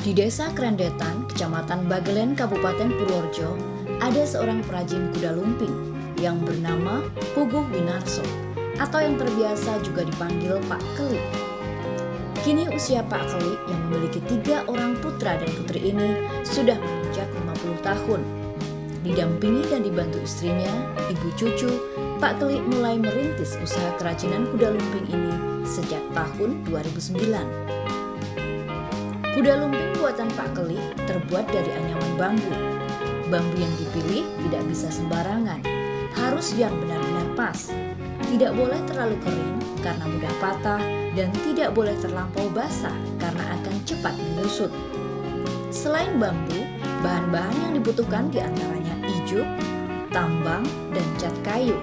Di Desa Krendetan, Kecamatan Bagelen, Kabupaten Purworejo, ada seorang perajin kuda lumping yang bernama Puguh Winarso atau yang terbiasa juga dipanggil Pak Kelik. Kini usia Pak Kelik yang memiliki 3 orang putra dan putri ini sudah menginjak 50 tahun. Didampingi dan dibantu istrinya, ibu cucu, Pak Kelik mulai merintis usaha kerajinan kuda lumping ini sejak tahun 2009. Kuda lumping buatan Pak Kelik terbuat dari anyaman bambu. Bambu yang dipilih tidak bisa sembarangan, harus yang benar-benar pas. Tidak boleh terlalu kering karena mudah patah dan tidak boleh terlampau basah karena akan cepat menyusut. Selain bambu, bahan-bahan yang dibutuhkan diantaranya ijuk, tambang, dan cat kayu.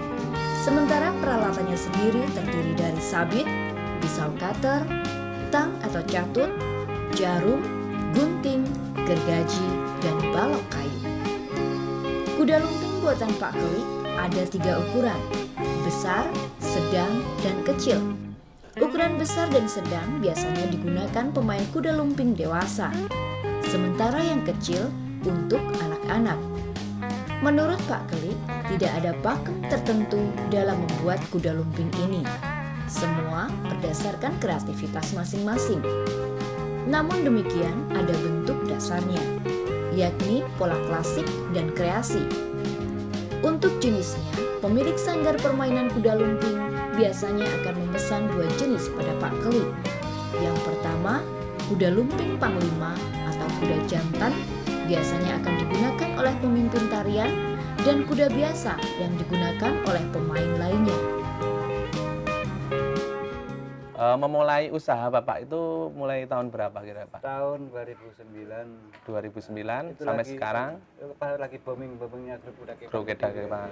Sementara peralatannya sendiri terdiri dari sabit, pisau cutter, tang atau catut, jarum, gunting, gergaji, dan balok kayu. Kuda lumping buatan Pak Kelik ada 3 ukuran, besar, sedang, dan kecil. Ukuran besar dan sedang biasanya digunakan pemain kuda lumping dewasa, sementara yang kecil untuk anak-anak. Menurut Pak Kelik, tidak ada pakem tertentu dalam membuat kuda lumping ini. Semua berdasarkan kreativitas masing-masing. Namun demikian ada bentuk dasarnya, yakni pola klasik dan kreasi. Untuk jenisnya, pemilik sanggar permainan kuda lumping biasanya akan memesan 2 jenis pada Pak Kelik. Yang pertama, kuda lumping panglima atau kuda jantan biasanya akan digunakan oleh pemimpin tarian dan kuda biasa yang digunakan oleh pemain lainnya. Memulai usaha Bapak itu mulai tahun berapa kira Pak? Tahun 2009. 2009 Itu sampai lagi, sekarang? Pas lagi boomingnya grup kuda kepang. Grup kuda kepang.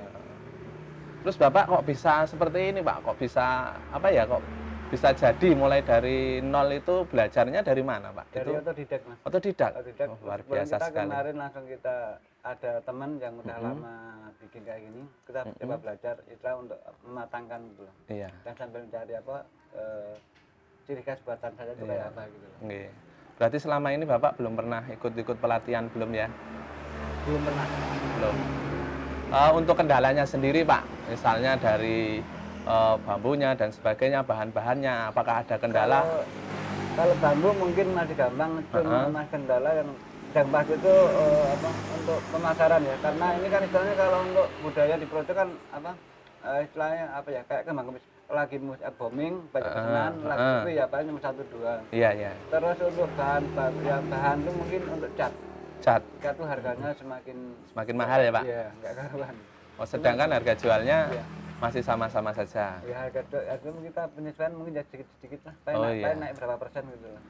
Terus Bapak kok bisa seperti ini Pak? Kok bisa kok bisa jadi mulai dari nol itu belajarnya dari mana Pak? Dari itu otodidak Mas. Otodidak? Otodidak. Luar biasa kita sekali. Kemarin langsung kita ada teman yang udah lama bikin kayak gini, kita coba belajar itu untuk mematangkan gitu. Iya. Dan sambil mencari ciri khas buatan saya itu kayak apa gitu. Oke. Berarti selama ini Bapak belum pernah ikut pelatihan belum ya? Belum pernah. Belum. Untuk kendalanya sendiri Pak, misalnya dari bambunya dan sebagainya, bahan-bahannya, apakah ada kendala? Kalau bambu mungkin masih gampang, cuma kendala yang pasti itu untuk pemasaran ya, karena ini kan istilahnya kalau untuk budaya di Projo kan istilahnya kayak kembang kempis lagi booming banyak pesanan lagi itu ya paling cuma 1-2. Iya. Terus untuk bahan itu mungkin untuk cat itu harganya semakin mahal ya Pak? Iya, nggak karuan. Sedangkan harga jualnya masih sama-sama saja. Ya harga kita penyesuaian mungkin ya sedikit lah, naik berapa persen gitu lah.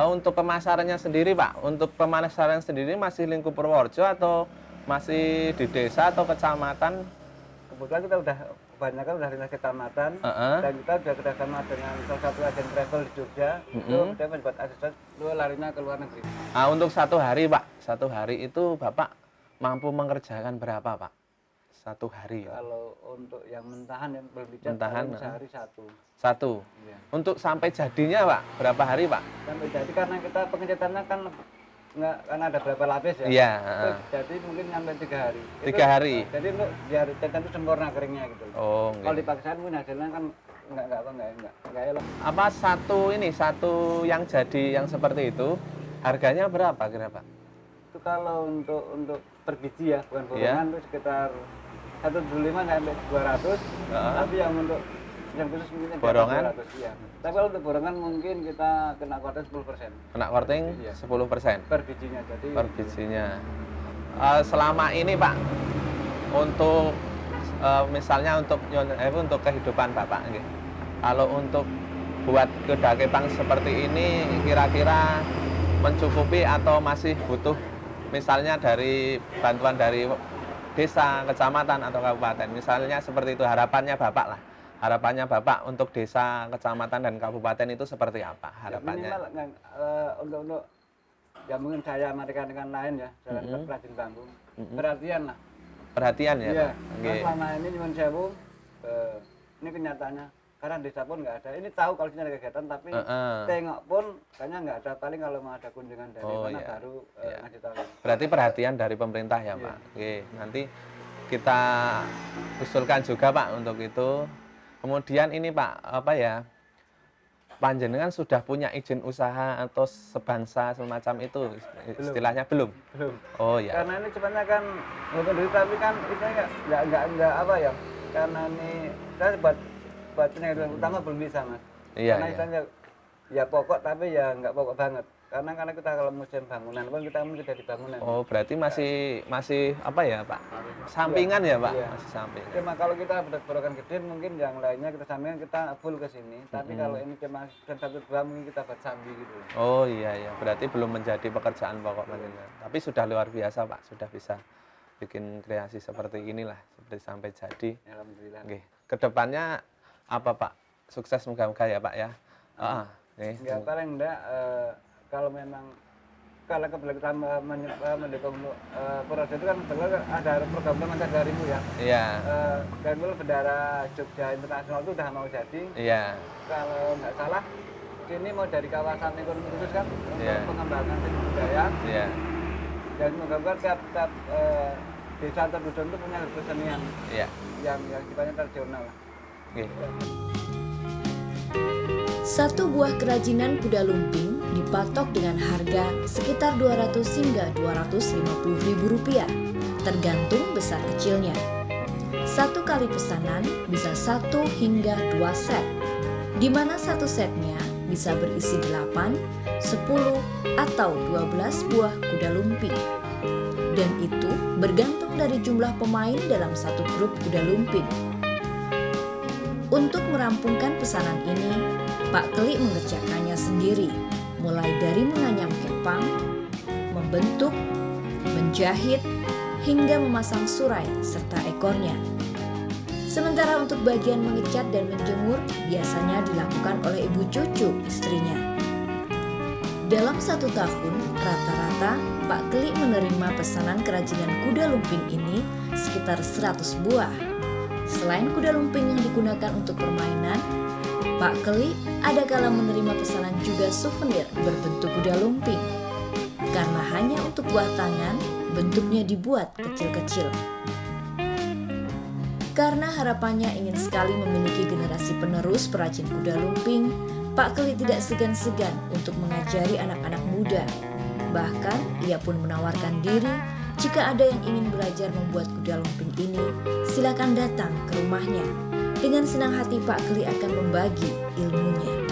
Untuk pemasarannya sendiri Pak, untuk pemasaran sendiri masih lingkup Purworejo atau masih di desa atau kecamatan? Kebetulan kita kebanyakan udah lintas kecamatan, dan kita sudah kerjasama dengan salah satu agen travel di Jogja. Itu dia membuat aksesoris, lu larinya ke luar negeri. Untuk satu hari Pak, satu hari itu Bapak mampu mengerjakan berapa Pak? Satu hari. Kalau untuk yang mentahan yang belum dicat, sehari satu. Iya. Untuk sampai jadinya Pak, berapa hari Pak? Sampai jadi karena kita pengecatannya kan nggak, karena ada berapa lapis ya. Iya. Jadi mungkin sampai 3 hari. 3 hari. Jadi untuk biar catan itu sempurna keringnya gitu. Oh. Kalau dipaksain mungkin hasilnya kan nggak elok. Apa satu yang jadi yang seperti itu harganya berapa kira-kira Pak? Itu kalau untuk per biji ya, bukan borongan itu sekitar 125 sampai 200. Tapi yang untuk yang khusus mungkin borongan 200 ya. Tapi kalau untuk borongan mungkin kita kena korting 10%. Kena korting 10%. Per bijinya jadi. Per bijinya. Selama ini Pak, untuk misalnya untuk kehidupan Bapak, kalau untuk buat kuda kepang seperti ini kira-kira mencukupi atau masih butuh misalnya dari bantuan dari desa, kecamatan atau kabupaten, misalnya seperti itu harapannya Bapak lah. Harapannya Bapak untuk desa, kecamatan dan kabupaten itu seperti apa harapannya? Ya, minimal untuk ya mungkin saya sama rekan-rekan lain ya, jalan perajin bambu, perhatian lah. Perhatian ya? Iya. Pak? Selama ini nyuwun sewu, ini kenyataannya karena desa pun nggak ada. Ini tahu kalau sini ada kegiatan, tapi tengok pun kayaknya nggak ada. Paling kalau mau ada kunjungan dari mana baru ngasih tahu. Berarti perhatian dari pemerintah ya Pak. Oke, nanti kita usulkan juga Pak untuk itu. Kemudian ini Pak, apa ya, panjenengan sudah punya izin usaha atau sebansa semacam itu istilahnya belum? Belum. Oh ya. Karena ini sebenarnya kan walaupun dulu, tapi kan istilahnya nggak apa ya, karena ini saya buat penghasilan utama belum bisa Mas. Iya, Karena istilahnya ya pokok tapi ya nggak pokok banget. Karena kita kalau musim bangunan pun kita mungkin jadi bangunan. Oh berarti masih apa ya Pak? Sampingan ya Pak? Iya. Masih sampingan. Cuma kalau kita berokan gede mungkin yang lainnya kita sampingan, kita full ke sini. Tapi kalau ini cuma satu dua mungkin kita buat sambil gitu. Oh iya ya, berarti belum menjadi pekerjaan pokok panjenengan. Tapi sudah luar biasa Pak, sudah bisa bikin kreasi seperti inilah, seperti sampai jadi. Alhamdulillah. Oke, kedepannya apa Pak? Sukses moga-moga ya Pak ya. Enggak, paling enggak kalau memang kalau kita mendukung proses itu kan sebenarnya ada program Manca 2000 ya. Iya. Dan dulu bendera Jogja Internasional itu udah mau jadi. Iya. Kalau nggak salah ini mau dari kawasan ekonomi khusus kan untuk pengembangan seni budaya. Iya. Dan semoga tiap desa atau dusun itu punya kesenian yang sifatnya tradisional. Oke. Satu buah kerajinan kuda lumping dipatok dengan harga sekitar 200 hingga 250 ribu rupiah, tergantung besar kecilnya. Satu kali pesanan bisa 1 hingga 2 set, di mana satu setnya bisa berisi 8, 10, atau 12 buah kuda lumping. Dan itu bergantung dari jumlah pemain dalam satu grup kuda lumping. Untuk merampungkan pesanan ini, Pak Keli mengerjakannya sendiri, mulai dari menganyam kepang, membentuk, menjahit, hingga memasang surai serta ekornya. Sementara untuk bagian mengecat dan menjemur biasanya dilakukan oleh ibu cucu istrinya. Dalam 1 tahun, rata-rata Pak Keli menerima pesanan kerajinan kuda lumping ini sekitar 100 buah. Selain kuda lumping yang digunakan untuk permainan, Pak Keli ada kala menerima pesanan juga souvenir berbentuk kuda lumping. Karena hanya untuk buah tangan, bentuknya dibuat kecil-kecil. Karena harapannya ingin sekali memiliki generasi penerus perajin kuda lumping, Pak Keli tidak segan-segan untuk mengajari anak-anak muda. Bahkan ia pun menawarkan diri, jika ada yang ingin belajar membuat kuda lumping ini, silakan datang ke rumahnya. Dengan senang hati Pak Keli akan membagi ilmunya.